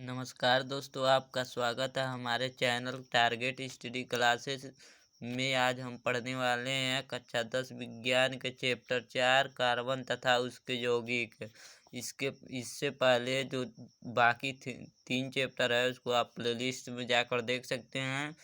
नमस्कार दोस्तों, आपका स्वागत है हमारे चैनल टारगेट स्टडी क्लासेस में। आज हम पढ़ने वाले हैं कक्षा 10 विज्ञान के चैप्टर 4 कार्बन तथा उसके यौगिक। इससे पहले जो बाकी 3 चैप्टर है उसको आप प्लेलिस्ट में जाकर देख सकते हैं।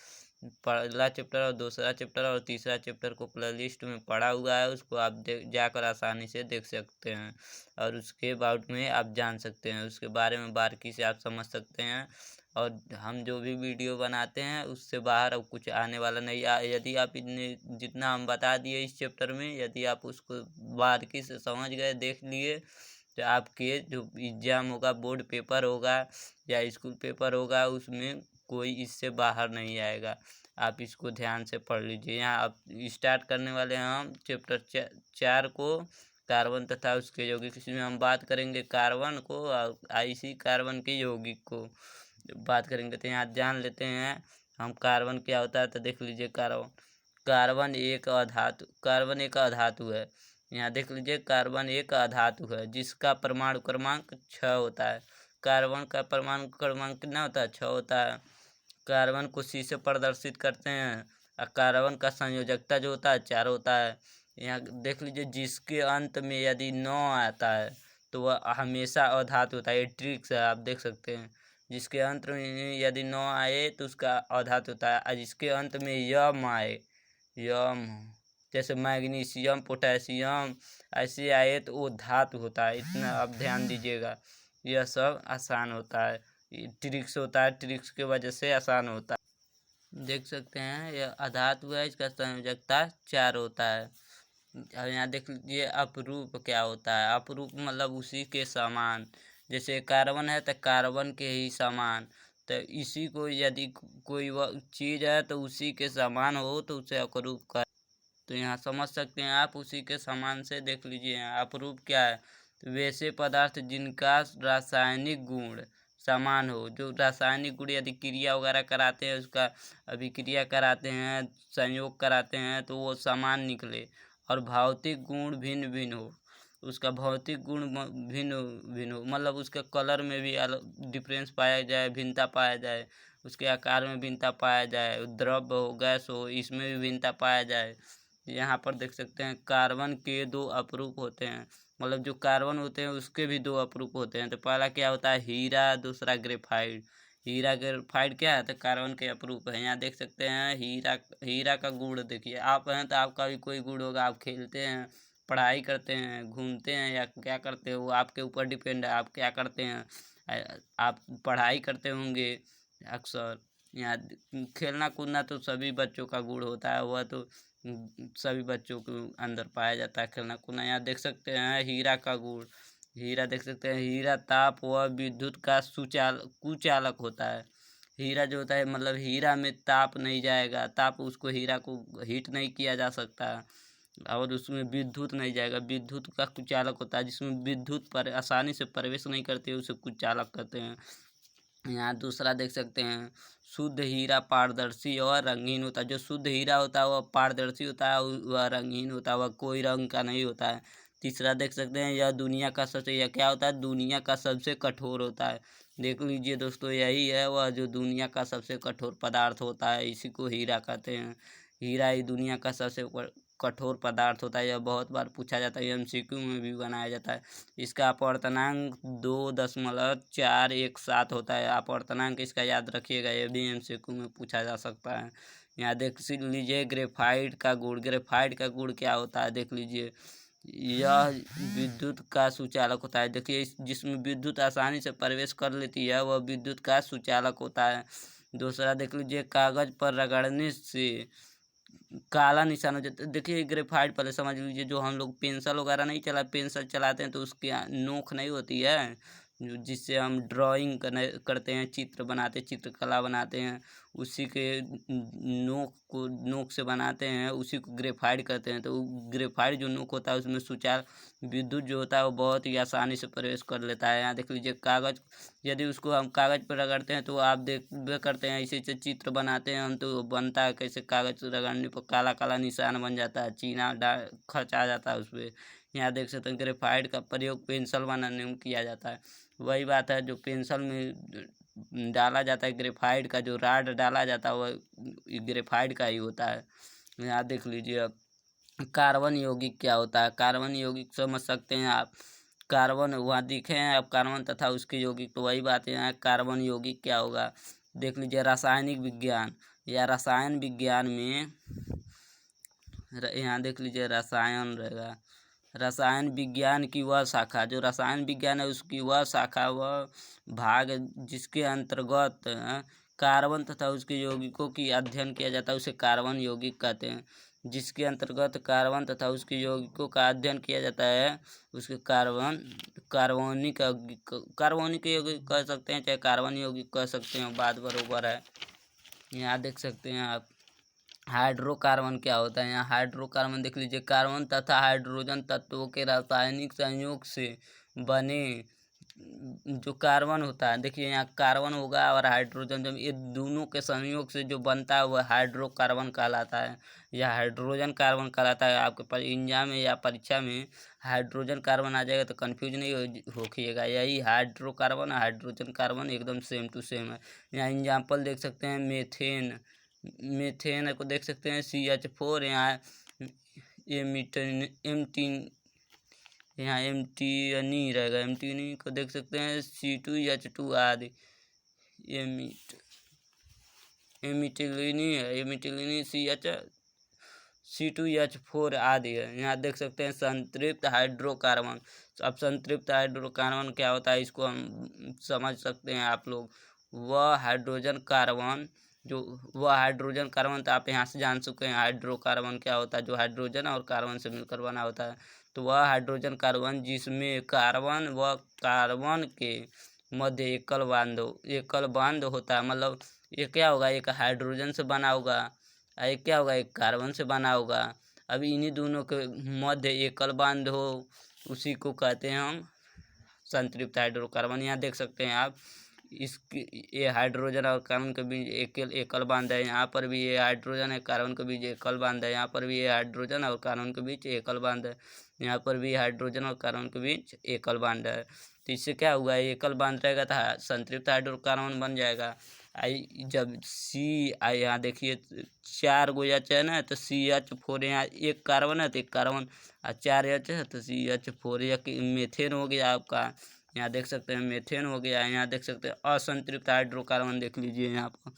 पहला चैप्टर और दूसरा चैप्टर और तीसरा चैप्टर को प्लेलिस्ट में पड़ा हुआ है, उसको आप जाकर आसानी से देख सकते हैं और उसके बारे में आप जान सकते हैं, उसके बारे में बारीकी से आप समझ सकते हैं। और हम जो भी वीडियो बनाते हैं उससे बाहर अब कुछ आने वाला नहीं। यदि आप इतने जितना हम बता दिए इस चैप्टर में, यदि आप उसको बारीकी से समझ गए, देख लिए, तो आपके जो एग्ज़ाम होगा, बोर्ड पेपर होगा या स्कूल पेपर होगा, उसमें कोई इससे बाहर नहीं आएगा। आप इसको ध्यान से पढ़ लीजिए। यहाँ आप स्टार्ट करने वाले हैं हम चैप्टर 4 को, कार्बन तथा उसके यौगिक। इसमें हम बात करेंगे कार्बन को और इसी कार्बन के यौगिक को बात करेंगे। तो यहाँ जान लेते हैं हम कार्बन क्या होता है। तो देख लीजिए, कार्बन एक अधातु है। यहाँ देख लीजिए, कार्बन एक अधातु है जिसका परमाणु क्रमांक 6 होता है। कार्बन का परमाणु क्रमांक कितना होता है? 6 होता है। कार्बन को C से प्रदर्शित करते हैं और कार्बन का संयोजकता जो होता है 4 होता है। यहाँ देख लीजिए, जिसके अंत में यदि 9 आता है तो वह हमेशा अधातु होता है। ये ट्रिक्स है, आप देख सकते हैं। जिसके अंत में यदि 9 आए तो उसका अधातु होता है, और जिसके अंत में यम आए, यम जैसे मैग्नीशियम, पोटेशियम ऐसे आए तो वो धातु होता है। इतना आप ध्यान दीजिएगा, यह सब आसान होता है। ट्रिक्स होता है, ट्रिक्स की वजह से आसान होता है। देख सकते हैं, यह अधातु है, इसका संयोजकता 4 होता है। और यहाँ देख लीजिए, अपरूप क्या होता है? अपरूप मतलब उसी के समान। जैसे कार्बन है तो कार्बन के ही समान, तो इसी को यदि कोई वह चीज़ है तो उसी के समान हो तो उसे अपरूप कर। तो यहाँ समझ सकते हैं आप, उसी के समान से देख लीजिए यहाँ अपरूप क्या है। तो वैसे पदार्थ जिनका रासायनिक गुण समान हो, जो रासायनिक गुण यदि क्रिया वगैरह कराते हैं, उसका अभिक्रिया कराते हैं, संयोग कराते हैं, तो वो समान निकले। और भौतिक गुण भिन्न भिन्न हो, उसका भौतिक गुण भिन्न भिन्न हो, मतलब उसके कलर में भी अलग डिफरेंस पाया जाए, भिन्नता पाया जाए, उसके आकार में भिन्नता पाया जाए, द्रव हो, गैस हो, इसमें भी भिन्नता पाया जाए। यहाँ पर देख सकते हैं, कार्बन के 2 अपरूप होते हैं, मतलब जो कार्बन होते हैं उसके भी 2 अपरूप होते हैं। तो पहला क्या होता है? हीरा, दूसरा ग्रेफाइट। हीरा ग्रेफाइट क्या है? तो कार्बन के अपरूप है। यहाँ देख सकते हैं, हीरा का गुण देखिए। आप हैं तो आपका भी कोई गुण होगा, आप खेलते हैं, पढ़ाई करते हैं, घूमते हैं या क्या करते हो, आपके ऊपर डिपेंड है आप क्या करते हैं। आप पढ़ाई करते होंगे अक्सर। यहाँ खेलना कूदना तो सभी बच्चों का गुण होता है, वह तो सभी बच्चों के अंदर पाया जाता है, खेलना कूदना। यहाँ देख सकते हैं हीरा का गुण। हीरा देख सकते हैं, हीरा ताप व विद्युत का कुचालक होता है। हीरा जो होता है, मतलब हीरा में ताप नहीं जाएगा, उसको हीरा को हीट नहीं किया जा सकता, और उसमें विद्युत नहीं जाएगा। विद्युत का कुचालक होता है, जिसमें विद्युत पर आसानी से प्रवेश नहीं करती है, उसे कुचालक कहते हैं। यहाँ दूसरा देख सकते हैं, शुद्ध हीरा पारदर्शी और रंगीन होता है। जो शुद्ध हीरा होता है वह पारदर्शी होता है, वह रंगीन होता है, वह कोई रंग का नहीं होता है। तीसरा देख सकते हैं, यह क्या होता है? दुनिया का सबसे कठोर होता है। देख लीजिए दोस्तों, यही है वह जो दुनिया का सबसे कठोर पदार्थ होता है, इसी को हीरा कहते हैं। हीरा ही दुनिया का सबसे कठोर पदार्थ होता है। यह बहुत बार पूछा जाता है, MCQ में भी बनाया जाता है। इसका अपवर्तनांक 2.417 होता है। अपवर्तनांक इसका याद रखिएगा, ये भी MCQ में पूछा जा सकता है। यहाँ देख लीजिए, ग्रेफाइट का गुण। ग्रेफाइट का गुण क्या होता है? देख लीजिए, यह विद्युत का सुचालक होता है। देखिए, जिसमें विद्युत आसानी से प्रवेश कर लेती है वह विद्युत का सुचालक होता है। दूसरा देख लीजिए, कागज पर रगड़ने से काला निशान हो जाता है। देखिए, ग्रेफाइट पहले समझ लीजिए, जो हम लोग पेंसिल वगैरह नहीं पेंसिल चलाते हैं तो उसकी नोक नहीं होती है, जिससे हम ड्राइंग करते हैं, चित्र बनाते, चित्रकला बनाते हैं, उसी के नोक से बनाते हैं, उसी को ग्रेफाइट कहते हैं। तो ग्रेफाइट जो नोक होता है उसमें सुचार विद्युत जो होता है वो बहुत ही आसानी से प्रवेश कर लेता है। यहाँ देख लीजिए, कागज, यदि उसको हम कागज पर रगड़ते हैं तो आप देख करते हैं, ऐसे ऐसे चित्र बनाते हैं हम, तो बनता है कैसे? कागज रगड़ने पर काला काला निशान बन जाता है, खर्च आ जाता है उस पर। यहाँ देख सकते हैं, ग्रेफाइट का प्रयोग पेंसिल बनाने में किया जाता है। वही बात है, जो पेंसिल में डाला जाता है ग्रेफाइट का, जो राड डाला जाता है वह ग्रेफाइट का ही होता है। यहाँ देख लीजिए अब कार्बन यौगिक क्या होता है। कार्बन यौगिक समझ सकते हैं आप, कार्बन वहाँ दिखे हैं अब कार्बन तथा उसके यौगिक, तो वही बात है यहाँ कार्बन यौगिक क्या होगा। देख लीजिए रासायनिक विज्ञान या रसायन विज्ञान में यहाँ देख लीजिए रसायन रहेगा, रसायन विज्ञान की वह शाखा, जो रसायन विज्ञान है उसकी वह शाखा, वह भाग जिसके अंतर्गत कार्बन तथा उसके यौगिकों की अध्ययन किया जाता है उसे कार्बन यौगिक कहते हैं। जिसके अंतर्गत कार्बन तथा उसके यौगिकों का अध्ययन किया जाता है उसके कार्बनिक यौगिक कह सकते हैं, चाहे कार्बन यौगिक कह सकते हैं, बात बरोबर है। यहाँ देख सकते हैं आप हाइड्रोकार्बन क्या होता है। यहाँ हाइड्रोकार्बन देख लीजिए, कार्बन तथा हाइड्रोजन तत्वों के रासायनिक संयोग से बने जो कार्बन होता है, देखिए यहाँ कार्बन होगा और हाइड्रोजन, जब ये दोनों के संयोग से जो बनता है वह हाइड्रोकार्बन कहलाता है या हाइड्रोजन कार्बन कहलाता है। आपके पास एग्जाम में या परीक्षा में हाइड्रोजन कार्बन आ जाएगा तो कंफ्यूज नहीं होखिएगा, यही हाइड्रोकार्बन हाइड्रोजन कार्बन एकदम सेम टू सेम है। यहाँ एग्जाम्पल देख सकते हैं मेथेन, मीथेन को देख सकते हैं CH4, यहाँ यहाँ एमटीनी रहेगा, एमटीनी को देख सकते हैं C2H2 आदि, एमिटिलिनी है, एमिटिलिनी C2H4 आदि है। यहाँ देख सकते हैं संतृप्त हाइड्रोकार्बन। अब संतृप्त हाइड्रोकार्बन क्या होता है इसको हम समझ सकते हैं आप लोग, वह हाइड्रोजन कार्बन तो आप यहाँ से जान चुके हैं हाइड्रोकार्बन क्या होता है, जो हाइड्रोजन और कार्बन से मिलकर बना होता है। तो वह हाइड्रोजन कार्बन जिसमें कार्बन व कार्बन के मध्य एकल बांध होता है, मतलब ये क्या होगा, एक हाइड्रोजन से बना होगा, एक क्या होगा, एक कार्बन से बना होगा। अब इन्हीं दोनों के मध्य एकल बांध हो उसी को कहते हैं हम संतृप्त हाइड्रोकार्बन। यहाँ देख सकते हैं आप इसकी, ये हाइड्रोजन और कार्बन के बीच एकल बांध है। यहाँ पर भी ये हाइड्रोजन है, कार्बन के बीच एकल बांध है। यहाँ पर भी ये हाइड्रोजन और कार्बन के बीच एकल बांध है। यहाँ पर भी हाइड्रोजन और कार्बन के बीच एकल बांध है। तो इससे क्या हुआ, एकल बांध रहेगा तो संतृप्त हाइड्रोकार्बन बन जाएगा। जब यहाँ देखिए 4 गो एच है ना, तो CH4, यहाँ एक कार्बन है तो एक कार्बन, 4 एच है तो CH4, एक मेथेन हो गया आपका। यहाँ देख सकते हैं मेथेन हो गया। यहाँ देख सकते हैं असंतृप्त हाइड्रोकार्बन, देख लीजिए यहाँ पर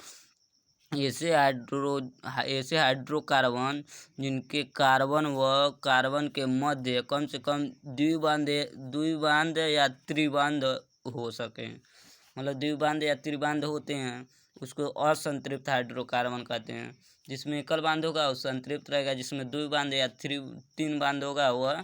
ऐसे हाइड्रोकार्बन जिनके कार्बन व कार्बन के मध्य कम से कम द्विबांध या त्रिबांध हो सके, मतलब द्विबांध या त्रिबांध होते हैं उसको असंतृप्त हाइड्रोकार्बन कहते हैं। जिसमें एकल बांध होगा वो संतृप्त रहेगा, जिसमें द्विबांध या तीन बांध होगा वह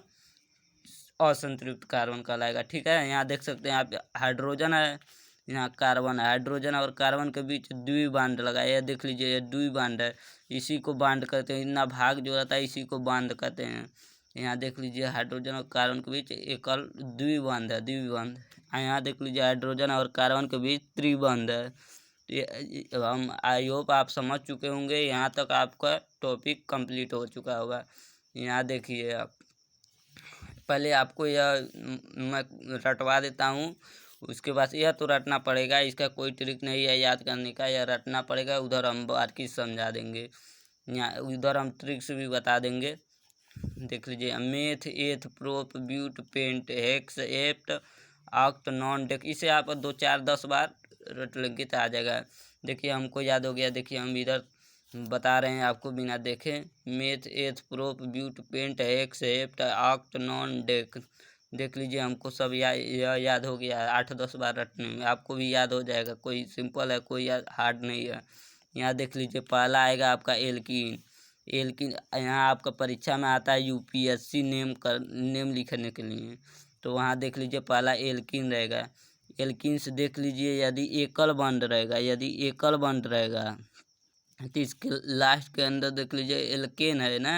असंतृप्त कार्बन कहलाएगा। ठीक है, यहाँ देख सकते हैं आप हाइड्रोजन है, यहाँ कार्बन है, हाइड्रोजन और कार्बन के बीच द्विबांध लगा, यह देख लीजिए ये द्विबांध है, इसी को बांध कहते हैं। इतना भाग जो रहता है इसी को बांध कहते हैं। यहाँ देख लीजिए हाइड्रोजन और कार्बन के बीच एकल द्विबांध है, द्विबांध। यहाँ देख लीजिए हाइड्रोजन और कार्बन के बीच त्रिबांध है। हम आई होप आप समझ चुके होंगे, यहाँ तक आपका टॉपिक कंप्लीट हो चुका होगा। यहाँ देखिए आप, पहले आपको यह मैं रटवा देता हूँ, उसके बाद यह तो रटना पड़ेगा, इसका कोई ट्रिक नहीं है याद करने का, यह रटना पड़ेगा। उधर हम बाकी समझा देंगे, यहाँ उधर हम ट्रिक्स भी बता देंगे। देख लीजिए meth eth prop but pent hex hept oct non dec, इसे आप 2 4 10 बार रट लेंगे तो आ जाएगा। देखिए हमको याद हो गया, देखिए हम इधर बता रहे हैं आपको बिना देखे, meth eth prop but pent hex hept oct non dec. देख लीजिए हमको सब याद हो गया है, 8-10 बार रटने में आपको भी याद हो जाएगा, कोई सिंपल है कोई हार्ड नहीं है। यहाँ देख लीजिए पहला आएगा आपका एल्कीन, यहाँ आपका परीक्षा में आता है UPSC नेम लिखने के लिए, तो वहाँ देख लीजिए पहला एल्कीन रहेगा। एल्कीन से देख लीजिए यदि एकल बॉन्ड रहेगा तो इसके लास्ट के अंदर देख लीजिए एल्केन है ना,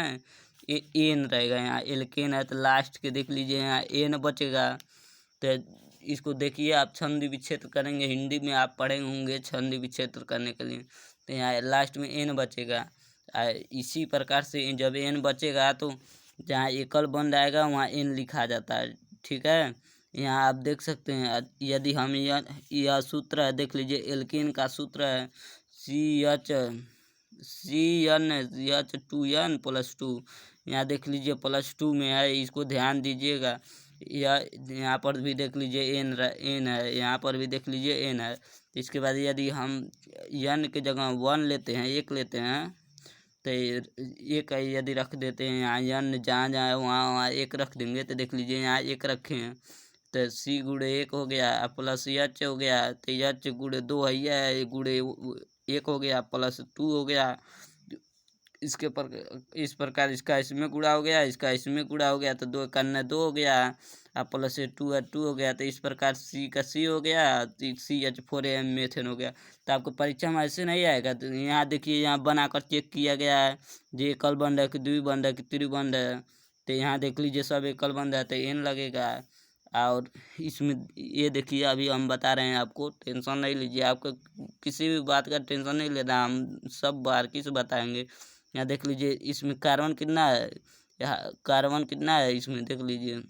एन रहेगा। यहाँ एल्केन है तो लास्ट के देख लीजिए यहाँ एन बचेगा। तो इसको देखिए आप छंद विच्छेद करेंगे, हिंदी में आप पढ़े होंगे छंद विच्छेद करने के लिए, तो यहाँ लास्ट में एन बचेगा। इसी प्रकार से जब एन बचेगा तो जहाँ एकल बॉन्ड आएगा वहाँ एन लिखा जाता है। ठीक है, यहाँ आप देख सकते हैं यदि हम यह सूत्र है, देख लीजिए एल्कीन का सूत्र है CH2N+2। यहाँ देख लीजिए +2 में है, इसको ध्यान दीजिएगा। यहाँ पर भी देख लीजिए एन है, यहाँ पर भी देख लीजिए एन है। इसके बाद यदि हम एन के जगह 1 लेते हैं, 1 लेते हैं, तो एक यदि रख देते हैं यहाँ, एन जहाँ जहाँ है वहाँ 1 रख देंगे, तो देख लीजिए यहाँ 1 रखे हैं, तो C गुणे 1 हो गया प्लस H हो गया, तो H गुणे 2 है, गुणे 1 हो गया प्लस 2 हो गया। इस प्रकार इसका इसमें गुणा हो गया, इसका इसमें गुणा हो गया, तो 2 करना 2 हो गया, प्लस 2 है 2 हो गया। तो इस प्रकार C का C हो गया, तो CH4AM मेथेन हो गया। तो आपको परीक्षा में ऐसे नहीं आएगा। तो यहाँ देखिए, यहाँ बनाकर चेक किया गया है, जो एकल बंद है कि द्विबंध है कि त्रिबंध है। तो यहाँ देख लीजिए सब एकल बंद है, तो N लगेगा। और इसमें ये देखिए, अभी हम बता रहे हैं आपको, टेंशन नहीं लीजिए, आपको किसी भी बात का टेंशन नहीं लेना, हम सब बारीकी से बताएंगे। यहाँ देख लीजिए इसमें कार्बन कितना है, यहाँ कार्बन कितना है, इसमें देख लीजिए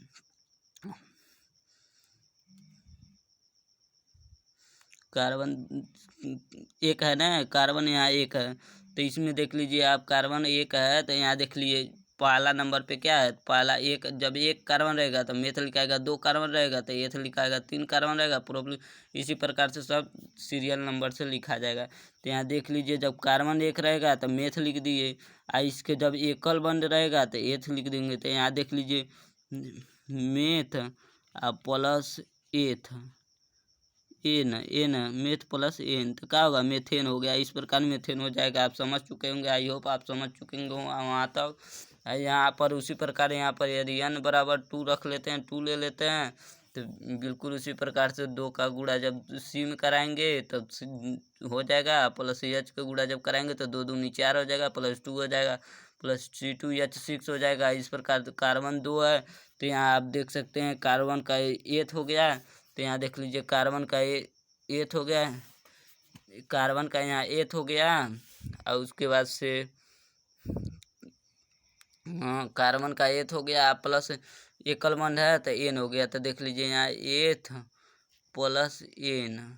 कार्बन 1 है ना, कार्बन यहाँ 1 है। तो इसमें देख लीजिए आप, कार्बन 1 है, तो यहाँ देख लीजिए पहला नंबर पे क्या है, पहला 1, जब 1 कार्बन रहेगा तो मेथ लिखाएगा, 2 कार्बन रहेगा तो एथ लिखाएगा, 3 कार्बन रहेगा प्रोपली। इसी प्रकार से सब सीरियल नंबर से लिखा जाएगा। तो यहाँ देख लीजिए, जब कार्बन 1 रहेगा तो मेथ लिख दिए, इसके जब एकल बंद रहेगा तो एथ लिख देंगे। तो यहाँ देख लीजिए मेथ प्लस एथ, एन मेथ प्लस एन, तो क्या होगा, मेथेन हो गया। इस प्रकार मेथेन हो जाएगा। आप समझ चुके होंगे, आई होप आप समझ चुके होंगे वहाँ तक। यहाँ पर उसी प्रकार, यहाँ पर यदि n बराबर 2 रख लेते हैं, 2 ले लेते हैं, तो बिल्कुल उसी प्रकार से 2 का गुणा जब C में कराएंगे तब हो जाएगा, प्लस H का गुणा जब कराएंगे तो 2 दूनी 4 हो जाएगा, प्लस 2 हो जाएगा, प्लस C2H6 हो जाएगा। इस प्रकार कार्बन 2 है, तो यहाँ आप देख सकते हैं कार्बन का एथ हो गया। तो यहाँ देख लीजिए कार्बन का एथ हो गया, कार्बन का यहाँ एथ हो गया, और उसके बाद से कार्बन का एथ हो गया, प्लस एकल बंध है तो एन हो गया। तो देख लीजिए यहाँ एथ प्लस एन,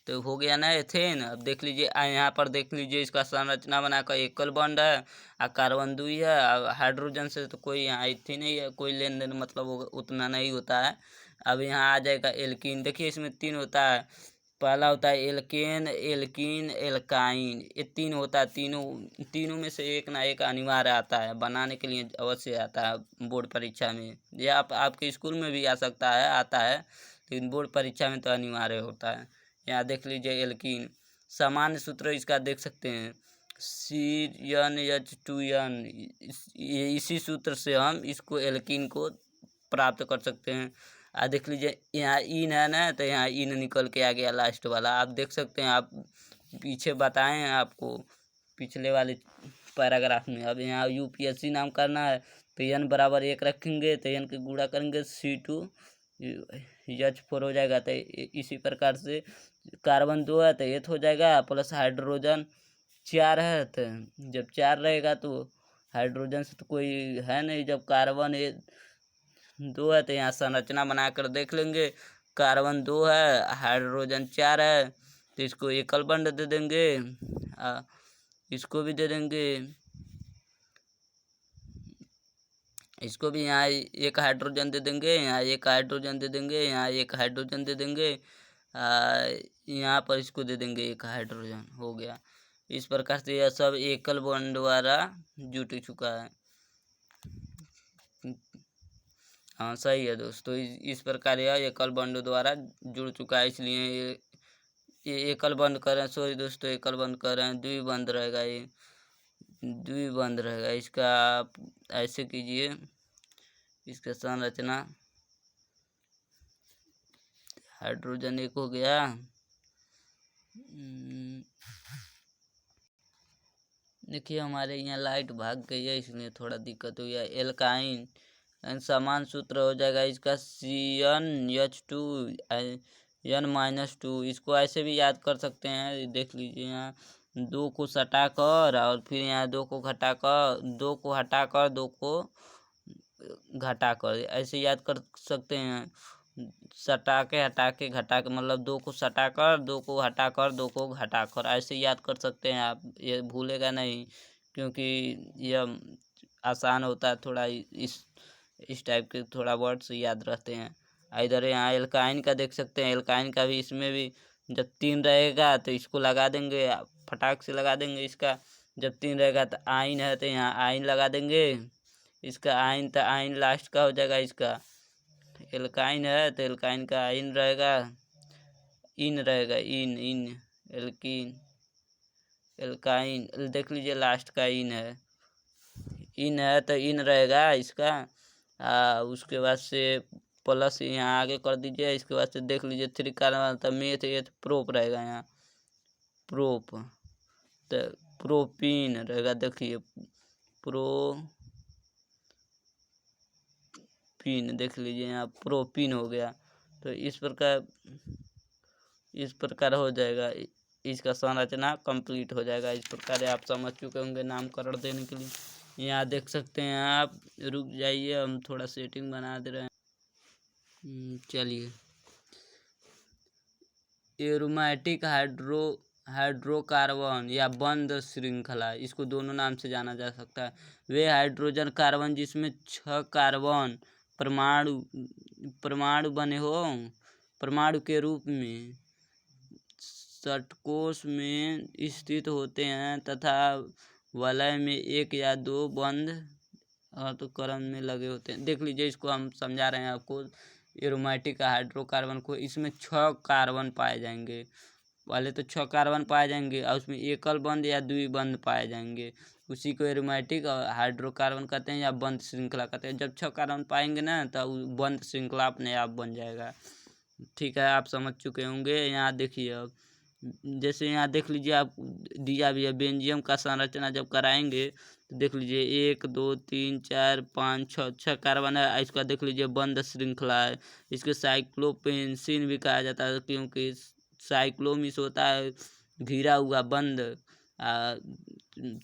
तो हो गया ना एथेन। अब देख लीजिए यहाँ पर देख लीजिए, इसका संरचना बनाकर एकल बंध है और कार्बन 2 है, और हाइड्रोजन से तो कोई यहाँ इथी नहीं है, कोई लेन देन मतलब उतना नहीं होता है। अब यहाँ आ जाएगा एल्कीन। देखिए इसमें 3 होता है, पहला होता है एल्केन, एल्कीन, एल्काइन, ये 3 होता है। तीनों में से एक ना एक अनिवार्य आता है, बनाने के लिए अवश्य आता है बोर्ड परीक्षा में। या आपके स्कूल में भी आ सकता है, आता है, लेकिन बोर्ड परीक्षा में तो अनिवार्य होता है। यहाँ देख लीजिए एल्कीन, सामान्य सूत्र इसका देख सकते हैं CnH2n। इसी सूत्र से हम इसको एल्कीन को प्राप्त कर सकते हैं। देख लीजिए यहाँ इन है ना, तो यहाँ इन निकल के आ गया लास्ट वाला, आप देख सकते हैं। आप पीछे बताएं आपको पिछले वाले पैराग्राफ में। अब यहाँ UPSC नाम करना है, तो n बराबर 1 रखेंगे, तो n के गुणा करेंगे C2H4 हो जाएगा। तो इसी प्रकार से कार्बन 2 है तो एथ हो जाएगा, प्लस हाइड्रोजन 4 है, तो जब 4 रहेगा तो हाइड्रोजन से तो कोई है नहीं, जब कार्बन 2 है तो यहाँ संरचना बनाकर देख लेंगे। कार्बन 2 है, हाइड्रोजन 4 है, तो इसको एकल बंध दे देंगे, इसको भी दे देंगे, इसको भी यहाँ एक हाइड्रोजन दे देंगे, यहाँ एक हाइड्रोजन दे देंगे, यहाँ एक हाइड्रोजन दे देंगे, यहाँ पर इसको दे देंगे एक हाइड्रोजन, हो गया। इस प्रकार से यह सब एकल बॉन्ड द्वारा जुट चुका है। हाँ सही है दोस्तों, इस प्रकार यह एकल बॉन्ड द्वारा जुड़ चुका है, इसलिए ये एकल बंद कर रहे हैं, सॉरी दोस्तों, एकल बंद कर रहे हैं, द्विबंध रहेगा, ये द्विबंध रहेगा। इसका आप ऐसे कीजिए, इसका संरचना हाइड्रोजन 1 हो गया, देखिए हमारे यहाँ लाइट भाग गई है, इसलिए थोड़ा दिक्कत हुई है। एल्काइन समान सूत्र हो जाएगा इसका CnH2n-2। इसको ऐसे भी याद कर सकते हैं, देख लीजिए यहाँ 2 को सटाकर और फिर यहाँ 2 को घटाकर, 2 को घटाकर ऐसे याद कर सकते हैं। सटा के हटा के घटा के, मतलब 2 को सटा कर, 2 को हटा कर, 2 को घटा कर, ऐसे याद कर सकते हैं आप। ये भूलेगा नहीं, क्योंकि यह आसान होता है थोड़ा। इस टाइप के थोड़ा वर्ड्स याद रहते हैं। इधर यहाँ एल्काइन का देख सकते हैं। एल्काइन का भी, इसमें भी जब 3 रहेगा तो इसको लगा देंगे, फटाक से लगा देंगे इसका। जब 3 रहेगा तो आइन है तो यहाँ आइन लगा देंगे इसका। आइन तो आइन लास्ट का हो जाएगा इसका। एल्काइन है तो एल्काइन का आइन रहेगा, इन रहेगा, इन इन एल्कीन, एल्काइन देख लीजिए लास्ट का इन है। इन है तो इन रहेगा इसका। उसके बाद से प्लस यहाँ आगे कर दीजिए। इसके बाद से देख लीजिए 3 कार्बन तो मेथ एथ प्रोप रहेगा यहाँ, प्रोप तो प्रोपीन रहेगा। देखिए प्रोपीन देख लीजिए यहाँ प्रोपीन हो गया। तो इस प्रकार हो जाएगा, इसका संरचना कंप्लीट हो जाएगा। इस प्रकार आप समझ चुके होंगे नामकरण देने के लिए। यहाँ देख सकते हैं आप, रुक जाइए हम थोड़ा सेटिंग बना दे रहे हैं। चलिए, एरोमेटिक हाइड्रोकार्बन या बंद श्रृंखला, इसको दोनों नाम से जाना जा सकता है। वे हाइड्रोजन कार्बन जिसमें 6 कार्बन परमाणु बने हो, परमाणु के रूप में षटकोश में स्थित होते हैं तथा वलय में 1 या 2 बंद तो क्रम में लगे होते हैं। देख लीजिए, इसको हम समझा रहे हैं आपको। एरोमेटिक हाइड्रोकार्बन को, इसमें 6 कार्बन पाए जाएंगे। पहले तो 6 कार्बन पाए जाएंगे और उसमें एकल बंद या द्विबंध पाए जाएंगे। उसी को एरोमेटिक हाइड्रोकार्बन कहते हैं या बंद श्रृंखला कहते हैं। जब 6 कार्बन पाएंगे ना तो बंद श्रृंखला अपने आप बन जाएगा। ठीक है, आप समझ चुके होंगे। यहाँ देखिए अब, जैसे यहाँ देख लीजिए, आप दिया भी है बेंजियम का संरचना जब कराएंगे तो देख लीजिए 1 2 3 4 5 6 कार्बन है। इसका देख लीजिए बंद श्रृंखला है। इसके साइक्लोपेंसिन भी कहा जाता है, क्योंकि साइक्लोमिस होता है घिरा हुआ बंद,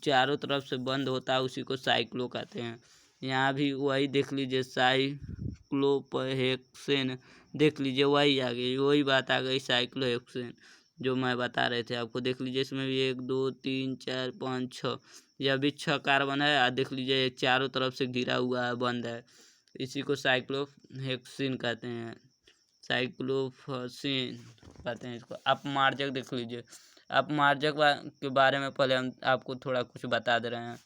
चारों तरफ से बंद होता है, उसी को साइक्लो कहते हैं। यहाँ भी वही देख लीजिए, साइक्लोहेक्सेन देख लीजिए, वही आ गई, वही बात आ गई, साइक्लोहेक्सेन जो मैं बता रहे थे आपको। देख लीजिए, इसमें भी 1 2 3 4 5 6, यह भी 6 कार्बन है। देख लीजिए चारों तरफ से घिरा हुआ है, बंद है, इसी को साइक्लोहेक्सिन कहते हैं, साइक्लोफसिन कहते हैं इसको। अपमार्जक देख लीजिए, अपमार्जक के बारे में पहले हम आपको थोड़ा कुछ बता दे रहे हैं।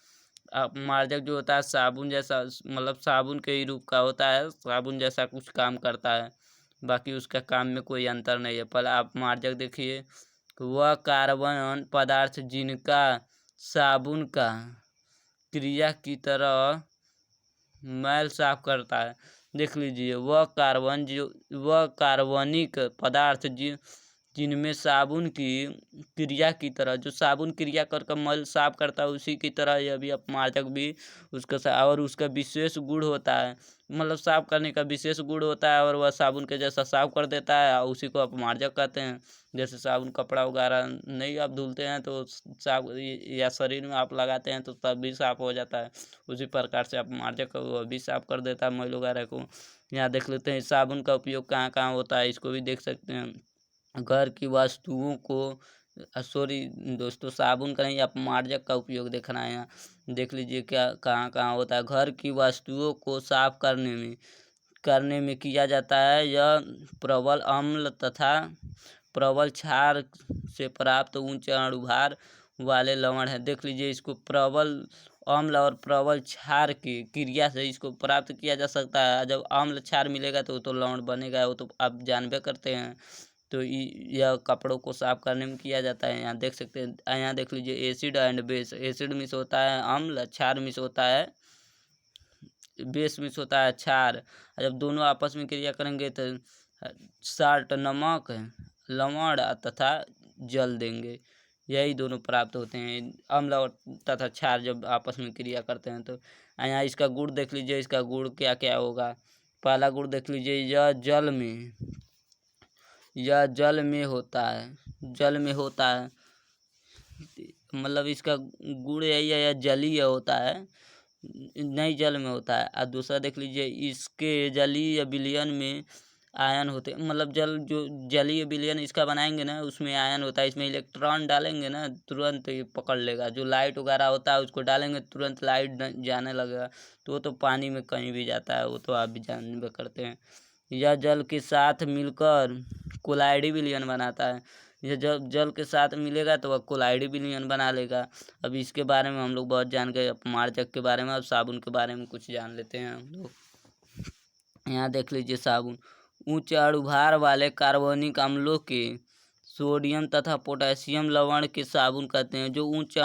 अपमार्जक जो होता है साबुन जैसा, मतलब साबुन के ही रूप का होता है, साबुन जैसा कुछ काम करता है, बाकी उसका काम में कोई अंतर नहीं है। पहले अपमार्जक देखिए, वह कार्बन पदार्थ जिनका साबुन का क्रिया की तरह मैल साफ करता है। देख लीजिए, वह कार्बनिक पदार्थ जिनमें साबुन की क्रिया की तरह, जो साबुन क्रिया कर मल साफ करता है, उसी की तरह यह भी अपमार्जक भी उसका, और उसका विशेष गुण होता है, मतलब साफ करने का विशेष गुण होता है, और वह साबुन के जैसा साफ कर देता है, उसी को अपमार्जक कहते हैं। जैसे साबुन कपड़ा वगैरह नहीं आप धुलते हैं तो साफ, या शरीर में आप लगाते हैं तो तब भी साफ हो जाता है, उसी प्रकार से अपमार्जक वह भी साफ कर देता है मैल वगैरह को। यहाँ देख लेते हैं साबुन का उपयोग कहाँ कहाँ होता है, इसको भी देख सकते हैं। घर की वस्तुओं को, सॉरी दोस्तों, साबुन का नहीं, अपमार्जक का उपयोग देखना है यहाँ। देख लीजिए क्या कहाँ कहाँ होता है। घर की वस्तुओं को साफ करने में किया जाता है। यह प्रबल अम्ल तथा प्रबल क्षार से प्राप्त उच्च अणुभार वाले लवण है। देख लीजिए, इसको प्रबल अम्ल और प्रबल क्षार की क्रिया से इसको प्राप्त किया जा सकता है। जब अम्ल क्षार मिलेगा तो लवण बनेगा, वो तो आप जानबे करते हैं। तो यह कपड़ों को साफ करने में किया जाता है। यहाँ देख सकते हैं, यहाँ देख लीजिए acid and base. Acid miss होता है अम्ल, क्षार मिस होता है, बेस मिस होता है क्षार। जब दोनों आपस में क्रिया करेंगे तो साल्ट नमक, लवण तथा जल देंगे, यही दोनों प्राप्त होते हैं। अम्ल और तथा क्षार जब आपस में क्रिया करते हैं तो। यहाँ इसका गुण देख लीजिए, इसका गुण क्या क्या होगा। पहला गुण देख लीजिए, यह जल में होता है, जल में होता है, मतलब इसका गुण यही है, यह जलीय होता है, नहीं जल में होता है। और दूसरा देख लीजिए, इसके जलीय विलयन में आयन होते, मतलब जल जो जलीय विलयन इसका बनाएंगे ना, उसमें आयन होता है। इसमें इलेक्ट्रॉन डालेंगे ना, तुरंत ये पकड़ लेगा। जो लाइट वगैरह होता है उसको डालेंगे, तुरंत लाइट जाने लगेगा। तो वो तो पानी में कहीं भी जाता है, वो तो आप भी जानबे करते हैं। यह जल के साथ मिलकर कोलाइडी विलयन बनाता है। यह जब जल के साथ मिलेगा तो वह कोलाइडी विलयन बना लेगा। अब इसके बारे में हम लोग बहुत जान गए। अब मार्जक के बारे में, अब साबुन के बारे में कुछ जान लेते हैं हम लोग। यहाँ देख लीजिए साबुन। उच्च अणुभार वाले कार्बनिक अम्लों के सोडियम तथा पोटेशियम लवण के साबुन कहते हैं। जो उच्च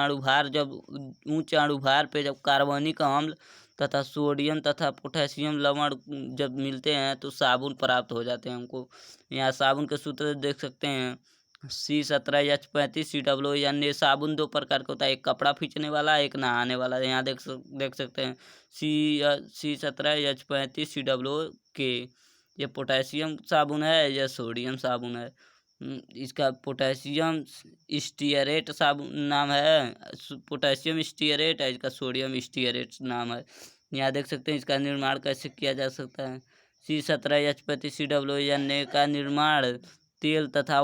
अणुभार पे जब कार्बनिक अम्ल तथा सोडियम तथा पोटेशियम लवण जब मिलते हैं तो साबुन प्राप्त हो जाते हैं हमको। यहाँ साबुन के सूत्र देख सकते हैं। C17H35 COO, यानी साबुन दो प्रकार का होता है, एक कपड़ा खींचने वाला, एक नहाने वाला। यहाँ देख सकते हैं C17H35 COO के। ये पोटेशियम साबुन है, यह सोडियम साबुन है। इसका पोटेशियम स्टीयरेट साबुन नाम है, पोटेशियम स्टीयरेट है, इसका सोडियम स्टीयरेट नाम है। यहाँ देख सकते हैं इसका निर्माण कैसे किया जा सकता है। C17H35 COO, यानी का निर्माण तेल तथा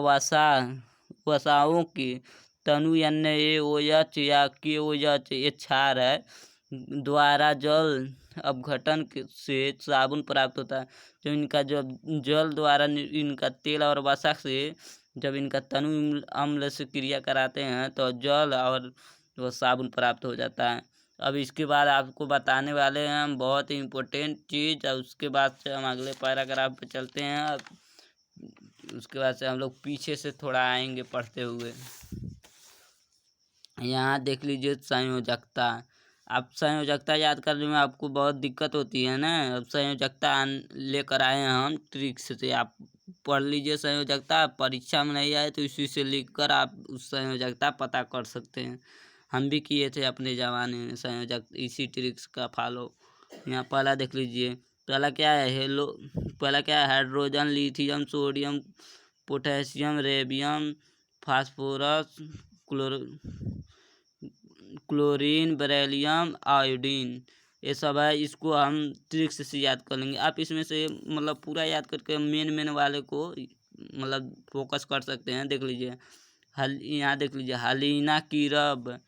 वसाओं की तनु यानी AOH या KOH, ये क्षार है, द्वारा जल अपघटन से साबुन प्राप्त होता है। जब इनका जल द्वारा इनका तेल और वसा से जब इनका तनु अम्ल से क्रिया कराते हैं तो जल और वो साबुन प्राप्त हो जाता है। अब इसके बाद आपको बताने वाले हैं हम बहुत ही इम्पोर्टेंट चीज़। और उसके बाद से हम अगले पैराग्राफ पे चलते हैं। अब उसके बाद से हम लोग पीछे से थोड़ा आएंगे पढ़ते हुए। यहाँ देख लीजिए संयोजकता। आप संयोजकता याद करने में आपको बहुत दिक्कत होती है ना। अब संयोजकता लेकर आए हैं हम ट्रिक्स से, आप पढ़ लीजिए संयोजकता। परीक्षा में नहीं आए तो इसी से लिखकर आप उस संयोजकता पता कर सकते हैं। हम भी किए थे अपने ज़माने में संयोजक, इसी ट्रिक्स का फॉलो। यहाँ पहला देख लीजिए, पहला क्या है पहला क्या है, hydrogen, lithium, sodium, potassium, radium, phosphorus, chlorine, beryllium, iodine, ये सब है। इसको हम ट्रिक्स से याद कर लेंगे। आप इसमें से मतलब पूरा याद करके मेन वाले को मतलब फोकस कर सकते हैं। देख लीजिए यहाँ देख लीजिए, हलीना की रब,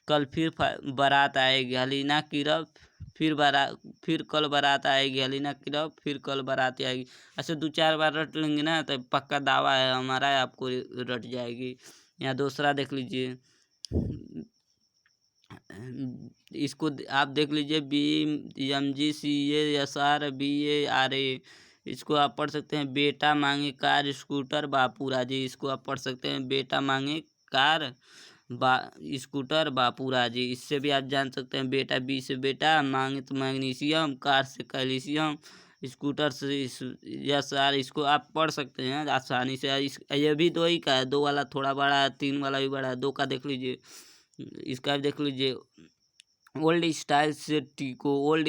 कल फिर बारात आएगी। हलीना की रब फिर कल बारात आएगी। हलीना की रब फिर कल बारात आएगी। ऐसे 2-4 बार रट लेंगे ना तो पक्का दावा है हमारा, आपको रट जाएगी। यहाँ दूसरा देख लीजिए, इसको आप देख लीजिए, BMGCASRBARA, इसको आप पढ़ सकते हैं बेटा मांगे कार स्कूटर बापूराजी। इसको आप पढ़ सकते हैं बेटा मांगे कार स्कूटर बापूराजी। इससे भी आप जान सकते हैं बेटा, बी से बेटा, मांगे तो मैग्नीशियम, कार से कैल्शियम, स्कूटर से SR। इसको आप पढ़ सकते हैं आसानी से। ये भी 2 ही का है, 2 वाला थोड़ा बड़ा है, 3 वाला भी बड़ा है, 2 का देख लीजिए। इसका भी देख लीजिए, ओल्ड स्टाइल से टीको। ओल्ड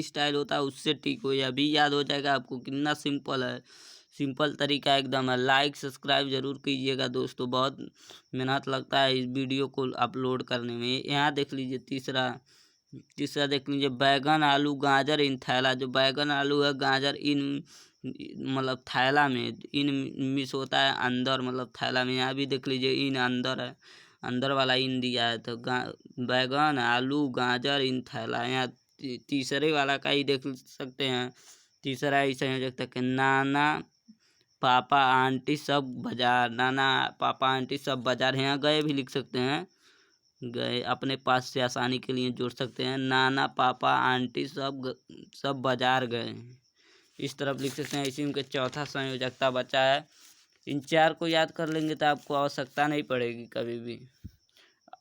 स्टाइल होता है उससे टीको। यह भी याद हो जाएगा आपको। कितना सिंपल है, सिंपल तरीका एकदम है। लाइक सब्सक्राइब जरूर कीजिएगा दोस्तों, बहुत मेहनत लगता है इस वीडियो को अपलोड करने में। यहाँ देख लीजिए तीसरा देख लीजिए, बैगन, आलू, गाजर इन थैला। जो बैगन आलू है, गाजर इन मतलब थैला में, इन मिस होता है अंदर, मतलब थैला में। यहाँ भी देख लीजिए इन अंदर है, अंदर वाला इन दिया है। तो बैगन, आलू, गाजर इन थैला। यहाँ तीसरे वाला का ही देख सकते हैं। तीसरा ही संयोजकता के, नाना पापा आंटी सब बाजार। नाना पापा आंटी सब बाजार। यहाँ गए भी लिख सकते हैं, गए अपने पास से आसानी के लिए जोड़ सकते हैं। नाना पापा आंटी सब बाजार गए, इस तरफ लिख सकते हैं। इसी में चौथा संयोजकता बचा है। इन 4 को याद कर लेंगे तो आपको आवश्यकता नहीं पड़ेगी कभी भी,